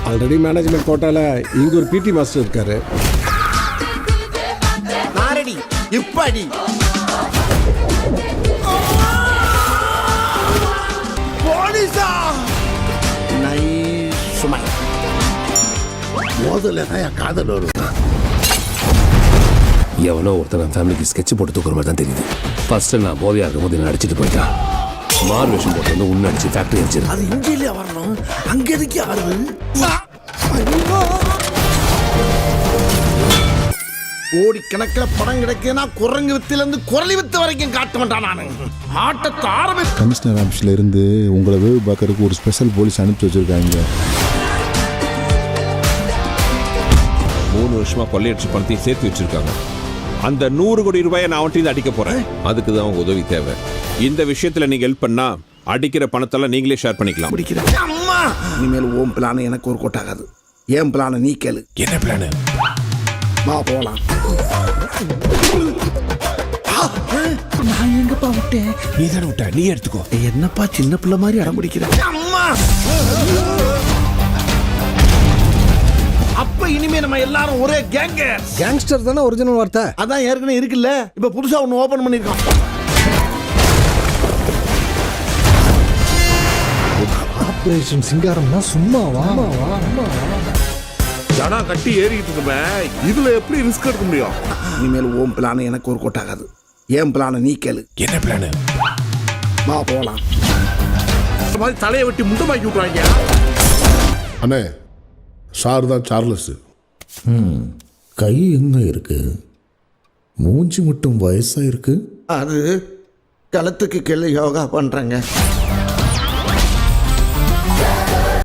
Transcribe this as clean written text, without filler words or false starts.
Already management கோட்டால இங்க ஒரு PT master இருக்காரு. நாரடி இப்படி போலீஸா நைஸ் சுமை மோதல தான் காதல் வரும். எவனோ ஒருத்தன் என் ஃபேமிலிக்கு ஸ்கெட்ச் போட்டு தூக்குற மாதிரி தான் தெரியுது. ஃபர்ஸ்ட் நான் போதையா இருக்கும் போது என்ன அடிச்சுட்டு போயிட்டான். மாறு விஷயம் போட்டு வந்து உன்ன அடிச்சு ஃபேக்டரி அடிச்சிரு. அது இங்க இல்லையா வரணும், அங்க எதுக்கு வருது? கோடிக்கணக்கில் படம் கிடைக்குன்னா குரங்கு வித்துல இருந்து குரலி வித்து வரைக்கும் காட்ட மாட்டான். நான் ஆட்டத்தை ஆரம்பித்து கமிஷனர் ஆஃபீஸில் இருந்து உங்களை வேவு பார்க்கறதுக்கு ஒரு ஸ்பெஷல் போலீஸ் அனுப்பிச்சு வச்சிருக்காங்க. 3 வருஷமா கொள்ளையடிச்சு பணத்தையும் சேர்த்து வச்சிருக்காங்க. அந்த 100 கோடி ரூபாயை நான் அவன்கிட்ட அடிக்க போறேன். அதுக்கு தான் அவங்க உதவி தேவை. இந்த விஷயத்துல நீங்க ஹெல்ப் பண்ணா அடிக்கிற பணத்தெல்லாம் நீங்களே ஷேர் பண்ணிக்கலாம். அம்மா இனிமேல் ஓம் பிளான் எனக்கு ஒரு கோட்டாகாது. ஏன் பிளான நீ கேளு. என்ன பிளான்? வா போலாம். நான் எங்கப்பா விட்டேன்? நீ தானே விட்ட, நீ எடுத்துக்கோ. என்னப்பா சின்ன பிள்ளை மாதிரி அடம் பிடிக்கிற? அம்மா அப்ப இனிமே நம்ம எல்லாரும் ஒரே கேங்க. கேங்ஸ்டர் தானே ஒரிஜினல் வார்த்தை. அதான் ஏற்கனவே இருக்குல்ல, இப்ப புதுசா ஒன்னு ஓபன் பண்ணிருக்கோம். ஆபரேஷன் சிங்காரம்னா சும்மாவா? ஜனா கட்டி ஏறிக்கிட்டு இருக்குமே, இதுல எப்படி ரிஸ்க் எடுக்க முடியும்? இனிமேல் ஓம் பிளான் எனக்கு ஒரு கோட்டாகாது. ஏன் பிளான நீ கேளு. என்ன பிளான்? வா போலாம். இந்த மாதிரி தலையை வெட்டி முண்டமாக்கி விட்டுறாங்க. அண்ணே, சார் தான் சார்லஸ். கை எங்க இருக்கு? மூஞ்சி மட்டும் வயசா இருக்கு. அது களத்துக்கு கீழே யோகா பண்றாங்க.